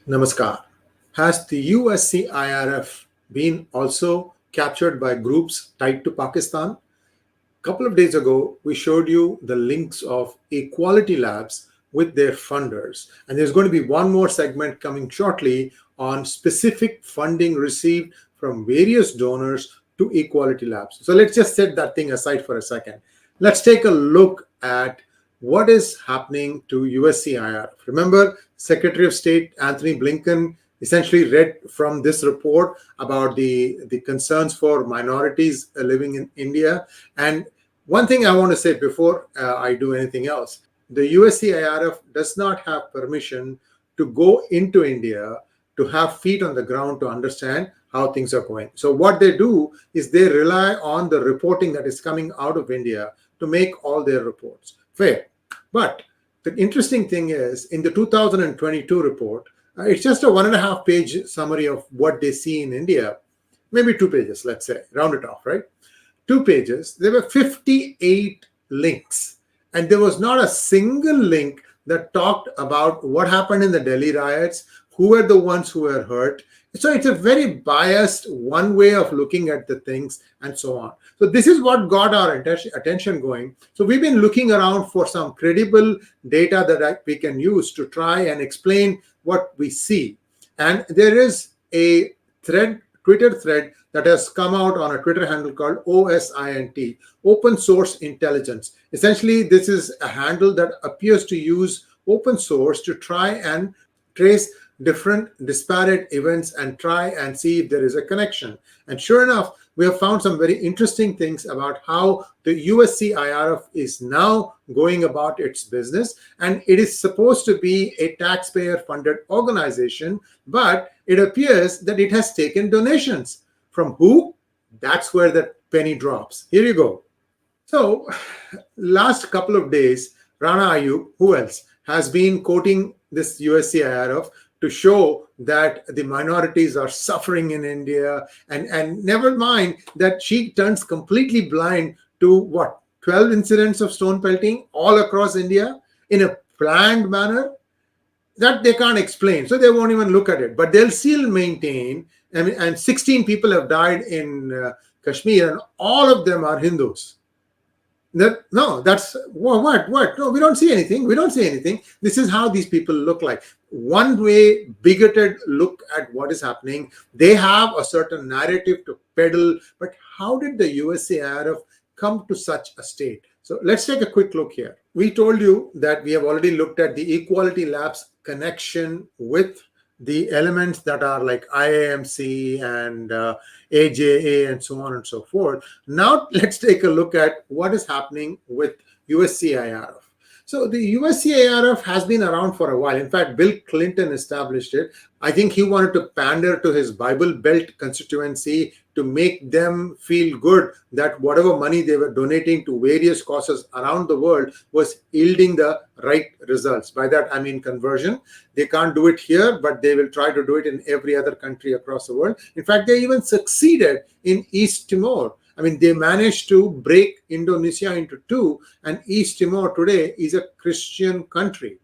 Namaskar. Has the USCIRF been also captured by groups tied to Pakistan? A couple of days ago, we showed you the links of equality labs with their funders. And there's going to be one more segment coming shortly on specific funding received from various donors to equality labs. So let's just set that thing aside for a second. Let's take a look at what is happening to USCIRF. Remember, Secretary of State Anthony Blinken essentially read from this report about the concerns for minorities living in India. And one thing I want to say before I do anything else, the USCIRF does not have permission to go into India to have feet on the ground to understand how things are going. So what they do is they rely on the reporting that is coming out of India to make all their reports. Fair. But the interesting thing is, in the 2022 report, it's just a 1.5-page summary of what they see in India, maybe 2 pages, let's say, round it off, right? 2 pages. There were 58 links, and there was not a single link that talked about what happened in the Delhi riots, who were the ones who were hurt. So it's a very biased one way of looking at the things and so on. So this is what got our attention going. So we've been looking around for some credible data that we can use to try and explain what we see. And there is a Twitter thread that has come out on a Twitter handle called OSINT, Open Source Intelligence. Essentially, this is a handle that appears to use open source to try and trace different disparate events and try and see if there is a connection. And sure enough, we have found some very interesting things about how the USCIRF is now going about its business. And it is supposed to be a taxpayer-funded organization, but it appears that it has taken donations. From who? That's where the penny drops. Here you go. So last couple of days, Rana Ayyub, who else, has been quoting this USCIRF to show that the minorities are suffering in India, and never mind that she turns completely blind to what, 12 incidents of stone pelting all across India in a planned manner that they can't explain. So they won't even look at it, but they'll still maintain, and 16 people have died in Kashmir, and all of them are Hindus. That's what? No, we don't see anything. We don't see anything. This is how these people look like. One way, bigoted look at what is happening. They have a certain narrative to peddle, but how did the USCIRF come to such a state? So let's take a quick look here. We told you that we have already looked at the Equality Labs connection with the elements that are like IAMC and AJA and so on and so forth. Now let's take a look at what is happening with USCIRF. So the USCIRF has been around for a while. In fact, Bill Clinton established it. I think he wanted to pander to his Bible Belt constituency to make them feel good that whatever money they were donating to various causes around the world was yielding the right results. By that, I mean conversion. They can't do it here, but they will try to do it in every other country across the world. In fact, they even succeeded in East Timor. I mean, they managed to break Indonesia into two, and East Timor today is a Christian country.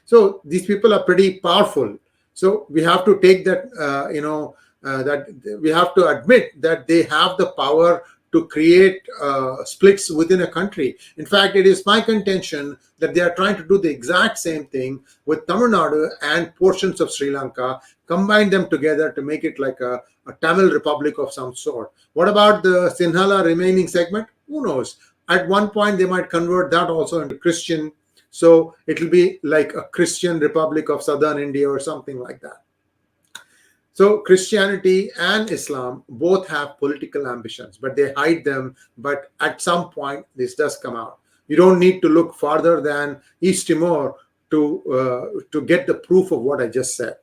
So these people are pretty powerful. So we have to take that, that we have to admit that they have the power to create splits within a country. In fact, it is my contention that they are trying to do the exact same thing with Tamil Nadu and portions of Sri Lanka, combine them together to make it like a Tamil Republic of some sort. What about the Sinhala remaining segment? Who knows? At one point, they might convert that also into Christian. So it will be like a Christian Republic of Southern India or something like that. So Christianity and Islam both have political ambitions, but they hide them. But at some point, this does come out. You don't need to look farther than East Timor to get the proof of what I just said.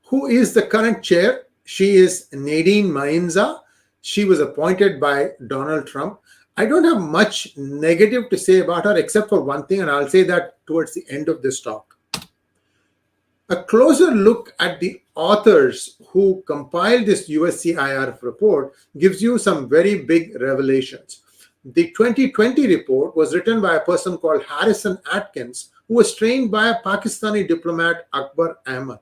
Who is the current chair? She is Nadine Mainza. She was appointed by Donald Trump. I don't have much negative to say about her except for one thing, and I'll say that towards the end of this talk. A closer look at the authors who compiled this USCIRF report gives you some very big revelations. The 2020 report was written by a person called Harrison Atkins, who was trained by a Pakistani diplomat, Akbar Ahmed.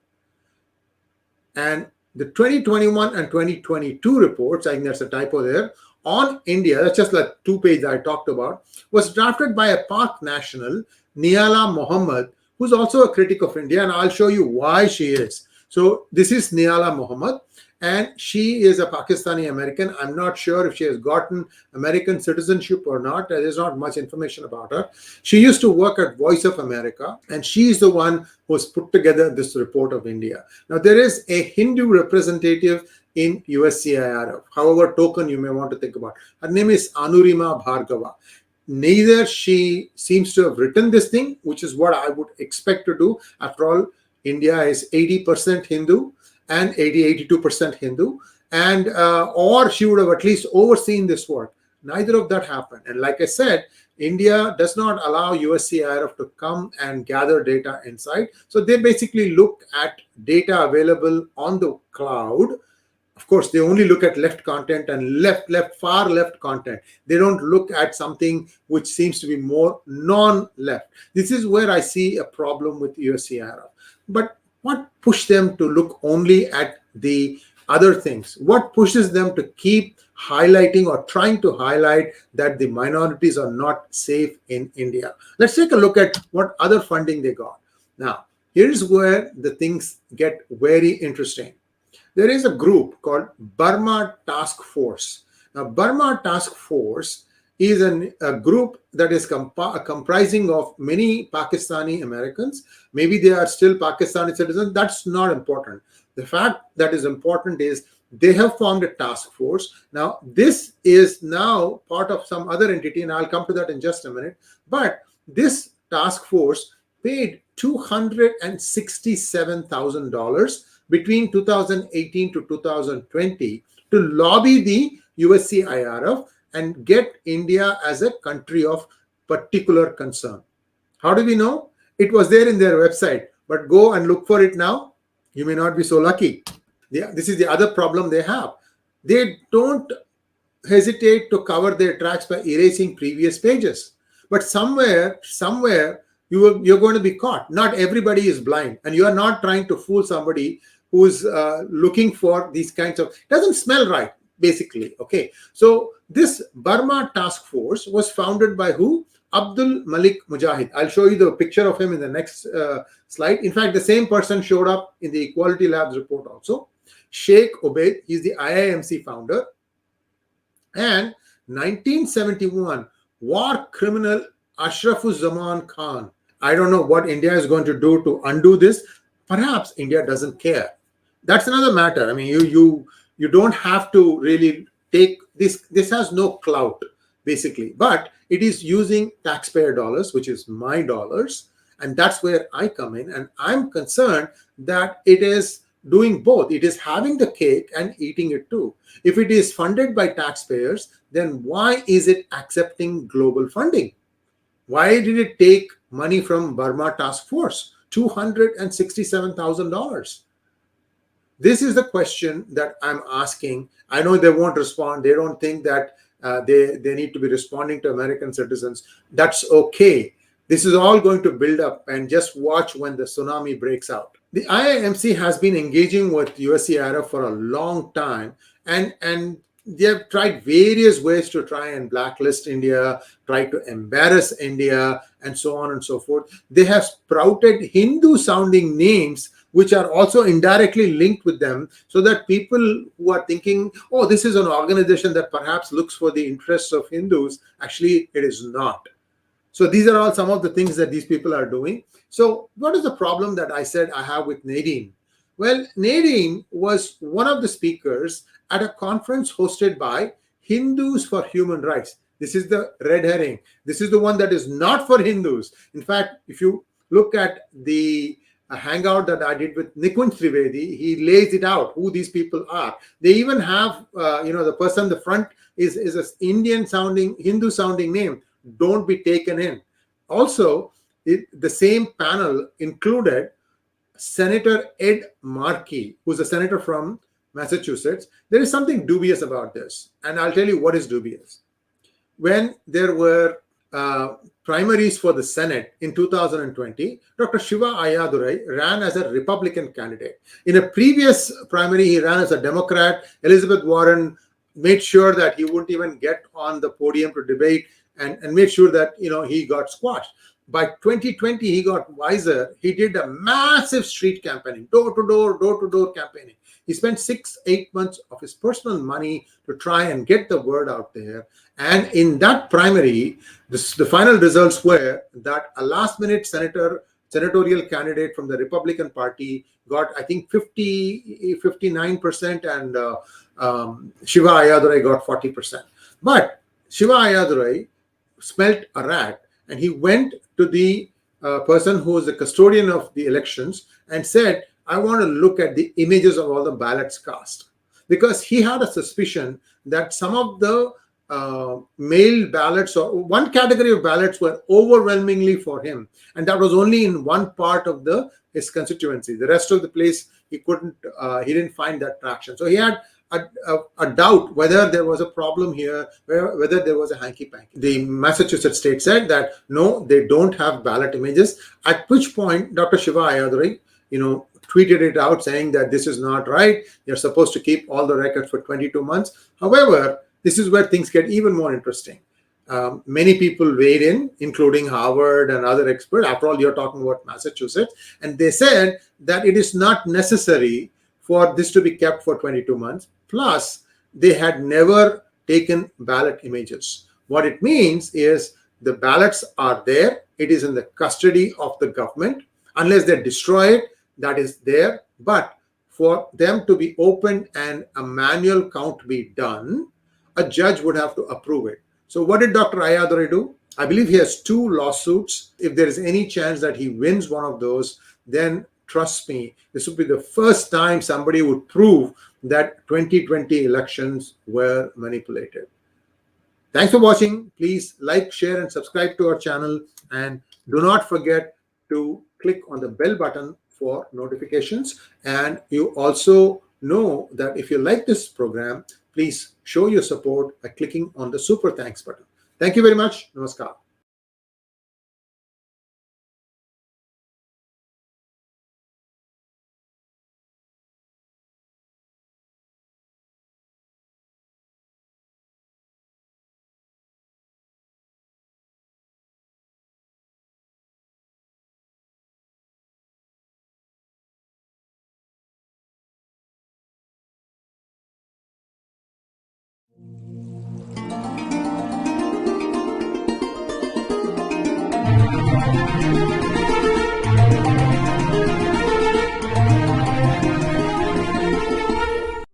And the 2021 and 2022 reports, I think that's a typo there, on India, that's just like 2 pages I talked about, was drafted by a Pak national, Naila Mohammad, who's also a critic of India, and I'll show you why she is. So this is Naila Mohammad, and she is a Pakistani American. I'm not sure if she has gotten American citizenship or not. There's not much information about her. She used to work at Voice of America, and she's the one who's put together this report of India. Now, there is a Hindu representative in USCIRF, however token you may want to think about. Her name is Anurima Bhargava. Neither she seems to have written this thing, which is what I would expect to do. After all, India is 80% Hindu and 82% Hindu, and or she would have at least overseen this work. Neither of that happened. And like I said, India does not allow USCIRF to come and gather data inside. So they basically look at data available on the cloud. Of course, they only look at left content and far left content. They don't look at something which seems to be more non-left. This is where I see a problem with USCIRF. But what pushed them to look only at the other things? What pushes them to keep highlighting or trying to highlight that the minorities are not safe in India? Let's take a look at what other funding they got. Now, here's where the things get very interesting. There is a group called Burma Task Force. Now, Burma Task Force is a group that is comprising of many Pakistani Americans. Maybe they are still Pakistani citizens. That's not important. The fact that is important is they have formed a task force. Now, this is now part of some other entity, and I'll come to that in just a minute. But this task force paid $267,000 between 2018 to 2020 to lobby the USCIRF and get India as a country of particular concern. How do we know? It was there in their website, but go and look for it now. You may not be so lucky. This is the other problem they have. They don't hesitate to cover their tracks by erasing previous pages. But somewhere, you're going to be caught. Not everybody is blind, and you are not trying to fool somebody who's looking for these kinds of, doesn't smell right, basically. Okay, so this Burma Task Force was founded by who? Abdul Malik Mujahid. I'll show you the picture of him in the next slide. In fact, the same person showed up in the Equality Labs report also. Sheikh Obaid, he's the IIMC founder. And 1971, war criminal Ashrafuzzaman Khan. I don't know what India is going to do to undo this. Perhaps India doesn't care. That's another matter. I mean, you don't have to really take this. This has no clout, basically. But it is using taxpayer dollars, which is my dollars. And that's where I come in. And I'm concerned that it is doing both. It is having the cake and eating it too. If it is funded by taxpayers, then why is it accepting global funding? Why did it take money from Burma Task Force? $267,000. This is the question that I'm asking. I know they won't respond. They don't think that they need to be responding to American citizens. That's okay. This is all going to build up, and just watch when the tsunami breaks out. The IIMC has been engaging with USCIRF for a long time, and they have tried various ways to try and blacklist India, try to embarrass India, and so on and so forth. They have sprouted Hindu-sounding names which are also indirectly linked with them, so that people who are thinking, oh, this is an organization that perhaps looks for the interests of Hindus, actually it is not. So these are all some of the things that these people are doing. So what is the problem that I said I have with Nadine? Well, Nadine was one of the speakers at a conference hosted by Hindus for Human Rights. This is the red herring. This is the one that is not for Hindus. In fact, if you look at the hangout that I did with Nikunj Trivedi, he lays it out who these people are. They even have, the person in the front is an Indian-sounding, Hindu-sounding name. Don't be taken in. Also, the same panel included Senator Ed Markey, who's a senator from Massachusetts. There is something dubious about this, and I'll tell you what is dubious. When there were primaries for the Senate in 2020, Dr. Shiva Ayyadurai ran as a Republican candidate. In a previous primary, he ran as a Democrat. Elizabeth Warren made sure that he wouldn't even get on the podium to debate, and made sure that he got squashed. By 2020, he got wiser. He did a massive street campaigning, door-to-door campaigning. He spent 8 months of his personal money to try and get the word out there. And in that primary, the final results were that a last-minute senatorial candidate from the Republican Party got, I think, 59%, and Shiva Ayyadurai got 40%. But Shiva Ayyadurai smelt a rat, and he went to the person who was the custodian of the elections and said, I want to look at the images of all the ballots cast. Because he had a suspicion that some of the mailed ballots, or one category of ballots, were overwhelmingly for him. And that was only in one part of his constituency. The rest of the place, he didn't find that traction. So he had a doubt whether there was a problem here, whether there was a hanky-panky. The Massachusetts state said that no, they don't have ballot images, at which point Dr. Shiva Ayyadurai, tweeted it out saying that this is not right. You're supposed to keep all the records for 22 months. However, this is where things get even more interesting. Many people weighed in, including Harvard and other experts. After all, you're talking about Massachusetts. And they said that it is not necessary for this to be kept for 22 months. Plus, they had never taken ballot images. What it means is the ballots are there. It is in the custody of the government. Unless they destroy it, that is there. But for them to be opened and a manual count be done, a judge would have to approve it. So what did Dr. Ayyadurai do? I believe he has 2 lawsuits. If there is any chance that he wins one of those, then trust me, this would be the first time somebody would prove that 2020 elections were manipulated. Thanks for watching. Please like, share, and subscribe to our channel. And do not forget to click on the bell button for notifications. And you also know that if you like this program, please show your support by clicking on the super thanks button. Thank you very much. Namaskar.